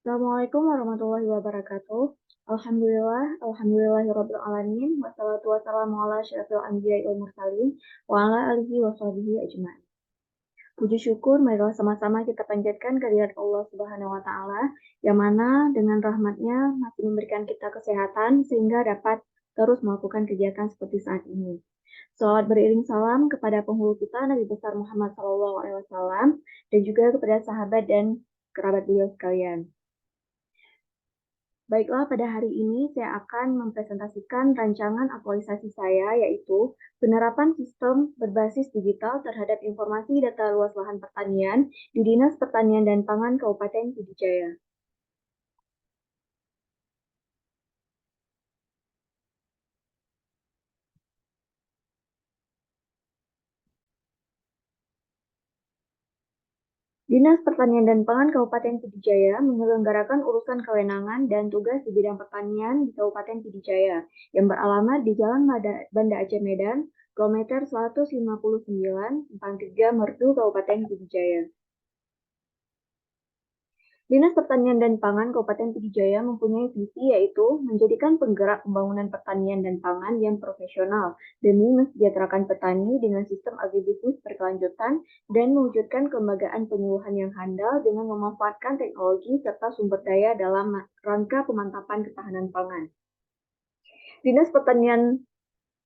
Assalamualaikum warahmatullahi wabarakatuh. Alhamdulillahirabbil alamin, wassalatu wassalamu ala asyrofil anbiya'i wal mursalin wa ala alihi washabihi ajmain. Puji syukur marilah sama-sama kita panjatkan kehadirat Allah Subhanahu wa taala yang mana dengan rahmatnya masih memberikan kita kesehatan sehingga dapat terus melakukan kegiatan seperti saat ini. Shalawat beriring salam kepada penghulu kita Nabi besar Muhammad SAW dan juga kepada sahabat dan kerabat beliau sekalian. Baiklah, pada hari ini saya akan mempresentasikan rancangan aktualisasi saya, yaitu penerapan sistem berbasis digital terhadap informasi data luas lahan pertanian di Dinas Pertanian dan Pangan Kabupaten Pidijaya. Dinas Pertanian dan Pangan Kabupaten Pidijaya menyelenggarakan urusan kewenangan dan tugas di bidang pertanian di Kabupaten Pidijaya yang beralamat di Jalan Banda Aceh Medan, kilometer 159, 43 Merdu, Kabupaten Pidijaya. Dinas Pertanian dan Pangan Kabupaten Pidijaya mempunyai visi yaitu menjadikan penggerak pembangunan pertanian dan pangan yang profesional demi mensejahterakan petani dengan sistem agribisnis berkelanjutan dan mewujudkan kelembagaan penyuluhan yang handal dengan memanfaatkan teknologi serta sumber daya dalam rangka pemantapan ketahanan pangan. Dinas Pertanian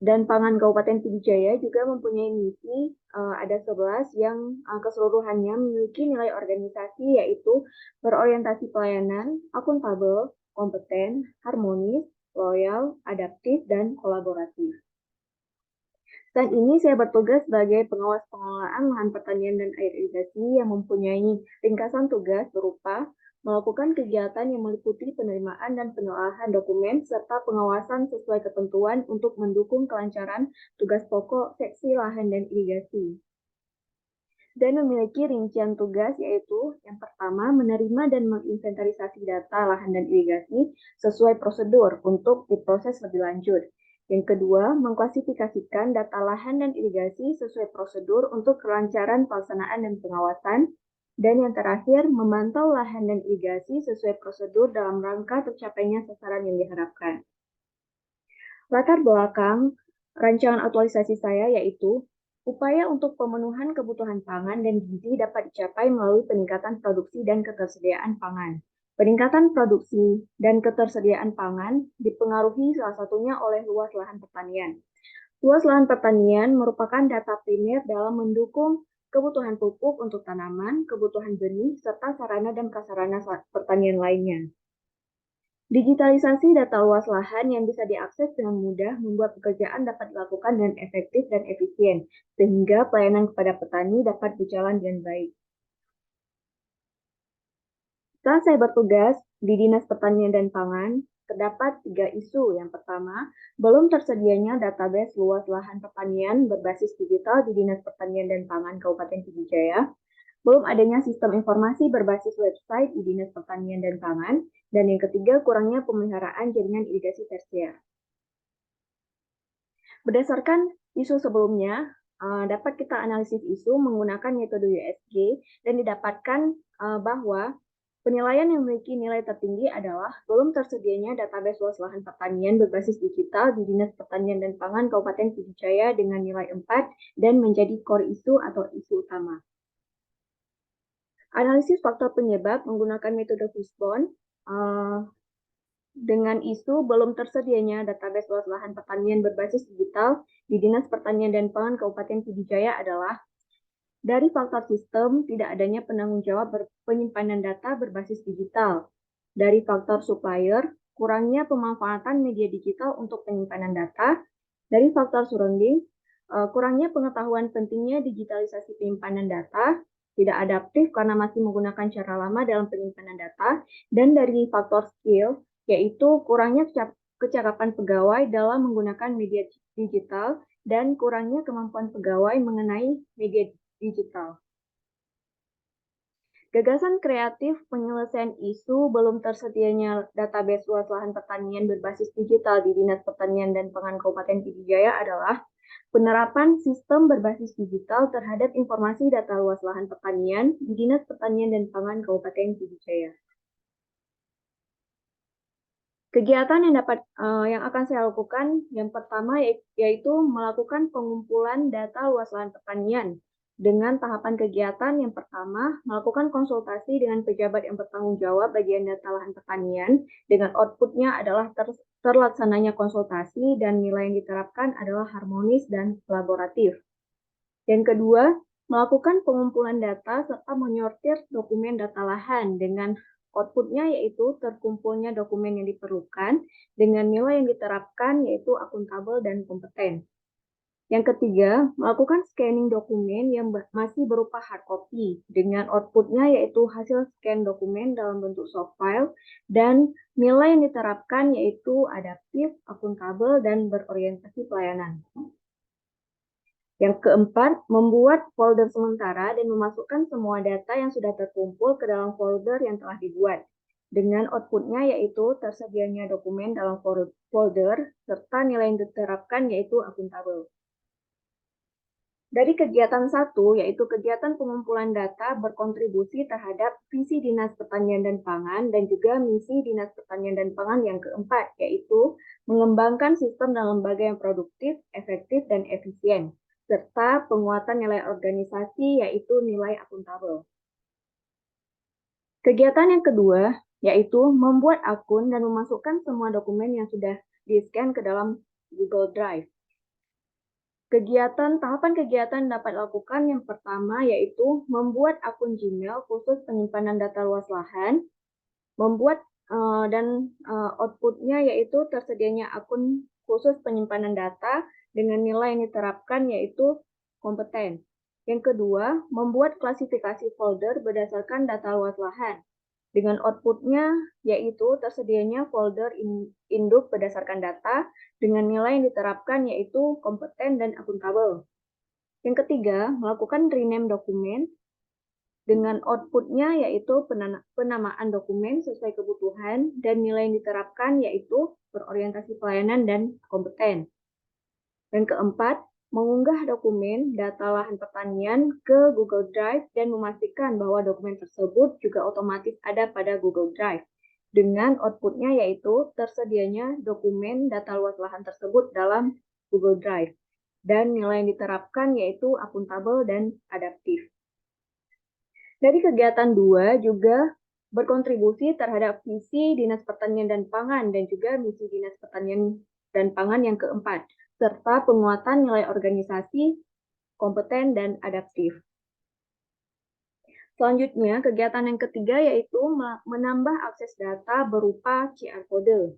dan Pangan Kabupaten Pidijaya juga mempunyai misi ada 11 yang keseluruhannya memiliki nilai organisasi yaitu berorientasi pelayanan, akuntabel, kompeten, harmonis, loyal, adaptif, dan kolaboratif. Selain ini, saya bertugas sebagai pengawas pengelolaan lahan pertanian dan air irigasi yang mempunyai ringkasan tugas berupa melakukan kegiatan yang meliputi penerimaan dan penelahan dokumen serta pengawasan sesuai ketentuan untuk mendukung kelancaran tugas pokok seksi lahan dan irigasi. Dan memiliki rincian tugas yaitu yang pertama menerima dan menginventarisasi data lahan dan irigasi sesuai prosedur untuk diproses lebih lanjut. Yang kedua, mengklasifikasikan data lahan dan irigasi sesuai prosedur untuk kelancaran pelaksanaan dan pengawasan. Dan yang terakhir, memantau lahan dan irigasi sesuai prosedur dalam rangka tercapainya sasaran yang diharapkan. Latar belakang rancangan aktualisasi saya yaitu upaya untuk pemenuhan kebutuhan pangan dan gizi dapat dicapai melalui peningkatan produksi dan ketersediaan pangan. Peningkatan produksi dan ketersediaan pangan dipengaruhi salah satunya oleh luas lahan pertanian. Luas lahan pertanian merupakan data primer dalam mendukung kebutuhan pupuk untuk tanaman, kebutuhan benih, serta sarana dan prasarana pertanian lainnya. Digitalisasi data luas lahan yang bisa diakses dengan mudah membuat pekerjaan dapat dilakukan dengan efektif dan efisien, sehingga pelayanan kepada petani dapat berjalan dengan baik. Setelah saya bertugas di Dinas Pertanian dan Pangan, terdapat 3 isu. Yang pertama, belum tersedianya database luas lahan pertanian berbasis digital di Dinas Pertanian dan Pangan Kabupaten Pidijaya. Belum adanya sistem informasi berbasis website di Dinas Pertanian dan Pangan. Dan yang ketiga, kurangnya pemeliharaan jaringan irigasi tersier. Berdasarkan isu sebelumnya, dapat kita analisis isu menggunakan metode USG dan didapatkan bahwa penilaian yang memiliki nilai tertinggi adalah belum tersedianya database luas lahan pertanian berbasis digital di Dinas Pertanian dan Pangan Kabupaten Pidijaya dengan nilai 4 dan menjadi core isu atau isu utama. Analisis faktor penyebab menggunakan metode Fishbone dengan isu belum tersedianya database luas lahan pertanian berbasis digital di Dinas Pertanian dan Pangan Kabupaten Pidijaya adalah dari faktor sistem tidak adanya penanggung jawab penyimpanan data berbasis digital, dari faktor supplier kurangnya pemanfaatan media digital untuk penyimpanan data, dari faktor surrounding kurangnya pengetahuan pentingnya digitalisasi penyimpanan data, tidak adaptif karena masih menggunakan cara lama dalam penyimpanan data, dan dari faktor skill yaitu kurangnya kecakapan pegawai dalam menggunakan media digital dan kurangnya kemampuan pegawai mengenai media digital. Gagasan kreatif penyelesaian isu belum tersedianya database luas lahan pertanian berbasis digital di Dinas Pertanian dan Pangan Kabupaten Pidijaya adalah penerapan sistem berbasis digital terhadap informasi data luas lahan pertanian di Dinas Pertanian dan Pangan Kabupaten Pidijaya. Kegiatan yang akan saya lakukan yang pertama yaitu melakukan pengumpulan data luas lahan pertanian. Dengan tahapan kegiatan yang pertama, melakukan konsultasi dengan pejabat yang bertanggung jawab bagian data lahan pertanian, dengan outputnya adalah terlaksananya konsultasi dan nilai yang diterapkan adalah harmonis dan kolaboratif. Yang kedua, melakukan pengumpulan data serta menyortir dokumen data lahan dengan outputnya yaitu terkumpulnya dokumen yang diperlukan dengan nilai yang diterapkan yaitu akuntabel dan kompeten. Yang ketiga, melakukan scanning dokumen yang masih berupa hard copy dengan outputnya yaitu hasil scan dokumen dalam bentuk soft file dan nilai yang diterapkan yaitu adaptif, akuntabel, dan berorientasi pelayanan. Yang keempat, membuat folder sementara dan memasukkan semua data yang sudah terkumpul ke dalam folder yang telah dibuat. Dengan outputnya yaitu tersedianya dokumen dalam folder, serta nilai yang diterapkan yaitu akuntabel. Dari kegiatan satu, yaitu kegiatan pengumpulan data berkontribusi terhadap visi Dinas Pertanian dan Pangan dan juga misi Dinas Pertanian dan Pangan yang keempat, yaitu mengembangkan sistem dan lembaga yang produktif, efektif, dan efisien, serta penguatan nilai organisasi yaitu nilai akuntabel. Kegiatan yang kedua, yaitu membuat akun dan memasukkan semua dokumen yang sudah di-scan ke dalam Google Drive. Tahapan kegiatan dapat dilakukan yang pertama yaitu membuat akun Gmail khusus penyimpanan data luas lahan, outputnya yaitu tersedianya akun khusus penyimpanan data dengan nilai yang diterapkan yaitu kompeten. Yang kedua, membuat klasifikasi folder berdasarkan data luas lahan. Dengan outputnya yaitu tersedianya folder induk berdasarkan data dengan nilai yang diterapkan yaitu kompeten dan akuntabel. Yang ketiga, melakukan rename dokumen dengan outputnya yaitu penamaan dokumen sesuai kebutuhan dan nilai yang diterapkan yaitu berorientasi pelayanan dan kompeten. Dan keempat, mengunggah dokumen data lahan pertanian ke Google Drive dan memastikan bahwa dokumen tersebut juga otomatis ada pada Google Drive. Dengan outputnya yaitu tersedianya dokumen data luas lahan tersebut dalam Google Drive. Dan nilai yang diterapkan yaitu akuntabel dan adaptif. Dari kegiatan 2 juga berkontribusi terhadap visi Dinas Pertanian dan Pangan dan juga misi Dinas Pertanian dan Pangan yang keempat, serta penguatan nilai organisasi, kompeten, dan adaptif. Selanjutnya, kegiatan yang ketiga yaitu menambah akses data berupa QR code.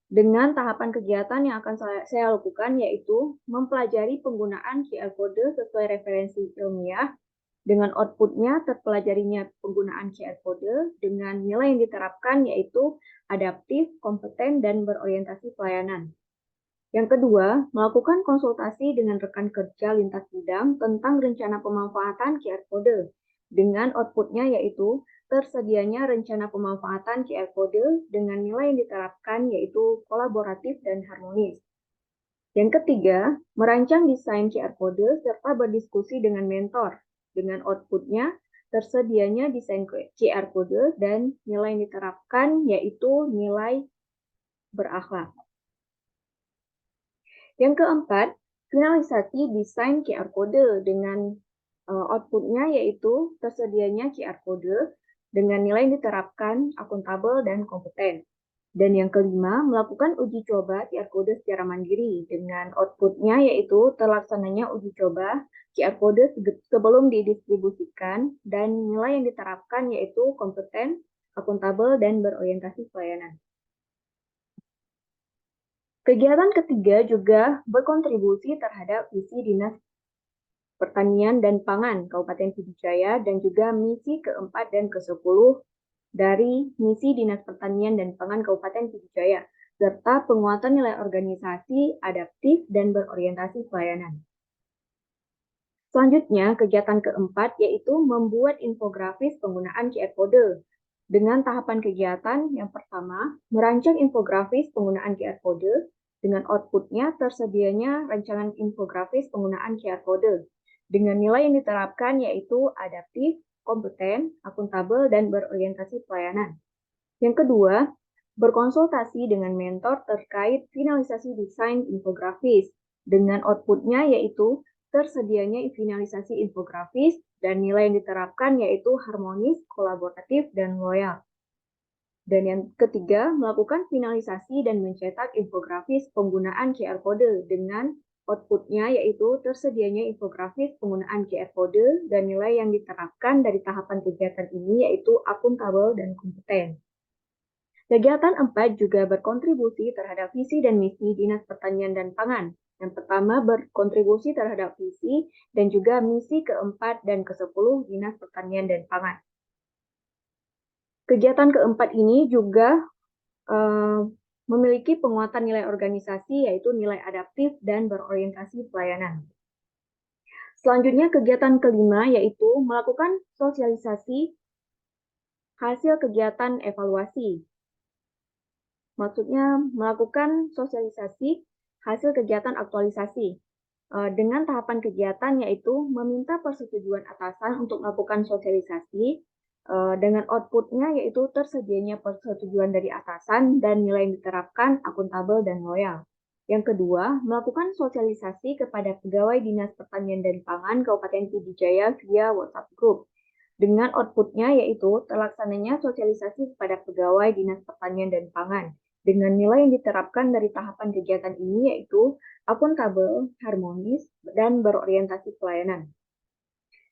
Dengan tahapan kegiatan yang akan saya lakukan yaitu mempelajari penggunaan QR code sesuai referensi ilmiah, dengan outputnya terpelajarinya penggunaan QR code dengan nilai yang diterapkan yaitu adaptif, kompeten, dan berorientasi pelayanan. Yang kedua, melakukan konsultasi dengan rekan kerja lintas bidang tentang rencana pemanfaatan QR code dengan outputnya yaitu tersedianya rencana pemanfaatan QR code dengan nilai yang diterapkan yaitu kolaboratif dan harmonis. Yang ketiga, merancang desain QR code serta berdiskusi dengan mentor dengan outputnya tersedianya desain QR code dan nilai yang diterapkan yaitu nilai berakhlak. Yang keempat, finalisasi desain QR code dengan outputnya yaitu tersedianya QR code dengan nilai yang diterapkan, akuntabel, dan kompeten. Dan yang kelima, melakukan uji coba QR code secara mandiri dengan outputnya yaitu terlaksananya uji coba QR code sebelum didistribusikan dan nilai yang diterapkan yaitu kompeten, akuntabel, dan berorientasi pelayanan. Kegiatan ketiga juga berkontribusi terhadap visi Dinas Pertanian dan Pangan Kabupaten Pidijaya dan juga misi keempat dan ke-10 dari misi Dinas Pertanian dan Pangan Kabupaten Pidijaya, serta penguatan nilai organisasi, adaptif, dan berorientasi pelayanan. Selanjutnya, kegiatan keempat yaitu membuat infografis penggunaan QR code. Dengan tahapan kegiatan yang pertama, merancang infografis penggunaan QR code, dengan outputnya tersedianya rancangan infografis penggunaan QR code dengan nilai yang diterapkan yaitu adaptif, kompeten, akuntabel, dan berorientasi pelayanan. Yang kedua, Berkonsultasi dengan mentor terkait finalisasi desain infografis, dengan outputnya yaitu tersedianya finalisasi infografis dan nilai yang diterapkan yaitu harmonis, kolaboratif, dan loyal. Dan yang ketiga, melakukan finalisasi dan mencetak infografis penggunaan QR Code dengan outputnya yaitu tersedianya infografis penggunaan QR Code dan nilai yang diterapkan dari tahapan kegiatan ini yaitu akuntabel dan kompeten. Kegiatan 4 juga berkontribusi terhadap visi dan misi Dinas Pertanian dan Pangan. Yang pertama berkontribusi terhadap visi dan juga misi keempat dan ke-10 Dinas Pertanian dan Pangan. Kegiatan keempat ini juga memiliki penguatan nilai organisasi yaitu nilai adaptif dan berorientasi pelayanan. Selanjutnya kegiatan kelima yaitu melakukan sosialisasi hasil kegiatan evaluasi. Maksudnya melakukan sosialisasi hasil kegiatan aktualisasi. Dengan tahapan kegiatan yaitu meminta persetujuan atasan untuk melakukan sosialisasi, dengan outputnya yaitu tersedianya persetujuan dari atasan dan nilai yang diterapkan akuntabel dan loyal. Yang kedua, melakukan sosialisasi kepada pegawai Dinas Pertanian dan Pangan Kabupaten Pidijaya via WhatsApp Group. Dengan outputnya yaitu terlaksananya sosialisasi kepada pegawai Dinas Pertanian dan Pangan. Dengan nilai yang diterapkan dari tahapan kegiatan ini yaitu akuntabel, harmonis, dan berorientasi pelayanan.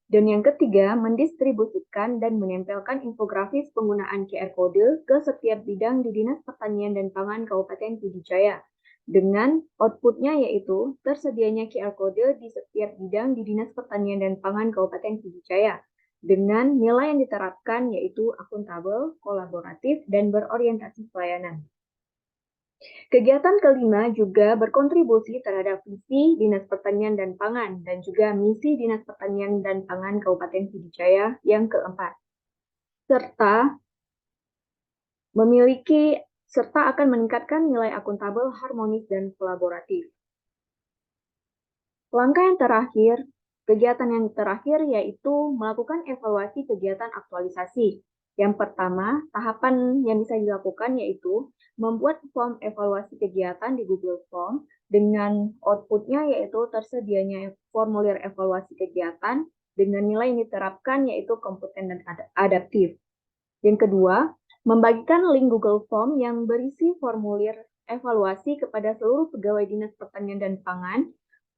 Dan yang ketiga, mendistribusikan dan menempelkan infografis penggunaan QR Code ke setiap bidang di Dinas Pertanian dan Pangan Kabupaten Pidijaya. Dengan outputnya yaitu tersedianya QR Code di setiap bidang di Dinas Pertanian dan Pangan Kabupaten Pidijaya. Dengan nilai yang diterapkan yaitu akuntabel, kolaboratif, dan berorientasi pelayanan. Kegiatan kelima juga berkontribusi terhadap visi Dinas Pertanian dan Pangan dan juga misi Dinas Pertanian dan Pangan Kabupaten Pidijaya yang keempat, serta akan meningkatkan nilai akuntabel, harmonis, dan kolaboratif. Kegiatan yang terakhir yaitu melakukan evaluasi kegiatan aktualisasi. Yang pertama, tahapan yang bisa dilakukan yaitu membuat form evaluasi kegiatan di Google Form dengan outputnya yaitu tersedianya formulir evaluasi kegiatan dengan nilai yang diterapkan yaitu kompeten dan adaptif. Yang kedua, membagikan link Google Form yang berisi formulir evaluasi kepada seluruh pegawai Dinas Pertanian dan Pangan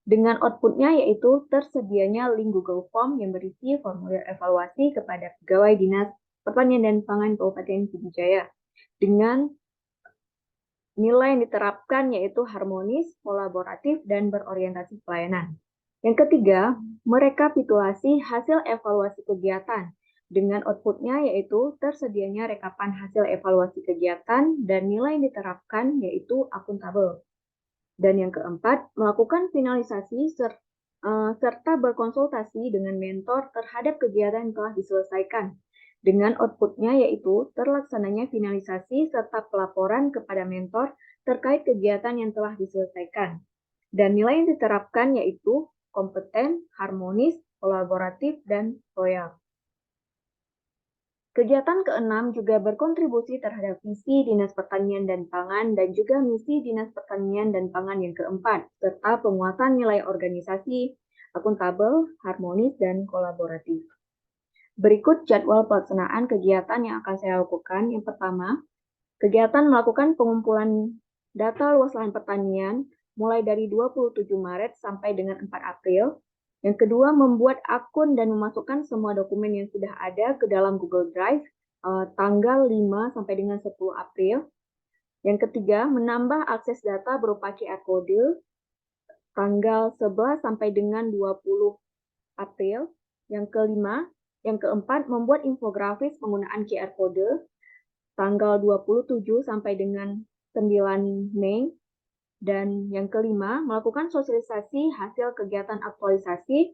dengan outputnya yaitu tersedianya link Google Form yang berisi formulir evaluasi kepada pegawai Dinas Pertanian dan Pangan Kabupaten Pidijaya dengan nilai yang diterapkan yaitu harmonis, kolaboratif, dan berorientasi pelayanan. Yang ketiga, merekapitulasi hasil evaluasi kegiatan dengan outputnya yaitu tersedianya rekapan hasil evaluasi kegiatan dan nilai yang diterapkan yaitu akuntabel. Dan yang keempat, melakukan finalisasi serta berkonsultasi dengan mentor terhadap kegiatan yang telah diselesaikan. Dengan outputnya yaitu terlaksananya finalisasi serta pelaporan kepada mentor terkait kegiatan yang telah diselesaikan. Dan nilai yang diterapkan yaitu kompeten, harmonis, kolaboratif, dan loyal. Kegiatan keenam juga berkontribusi terhadap visi Dinas Pertanian dan Pangan dan juga misi Dinas Pertanian dan Pangan yang keempat, serta penguatan nilai organisasi, akuntabel, harmonis, dan kolaboratif. Berikut jadwal pelaksanaan kegiatan yang akan saya lakukan. Yang pertama, kegiatan melakukan pengumpulan data luas lahan pertanian mulai dari 27 Maret sampai dengan 4 April. Yang kedua, membuat akun dan memasukkan semua dokumen yang sudah ada ke dalam Google Drive tanggal 5 sampai dengan 10 April. Yang ketiga, menambah akses data berupa QR Code tanggal 11 sampai dengan 20 April. Yang keempat, membuat infografis penggunaan QR Code tanggal 27 sampai dengan 9 Mei. Dan yang kelima, melakukan sosialisasi hasil kegiatan aktualisasi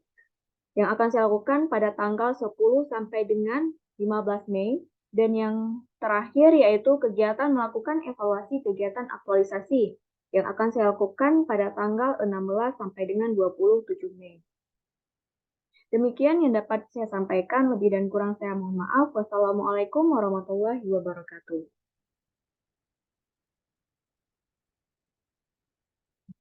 yang akan saya lakukan pada tanggal 10 sampai dengan 15 Mei. Dan yang terakhir yaitu kegiatan melakukan evaluasi kegiatan aktualisasi yang akan saya lakukan pada tanggal 16 sampai dengan 27 Mei. Demikian yang dapat saya sampaikan, lebih dan kurang saya mohon maaf. Wassalamualaikum warahmatullahi wabarakatuh.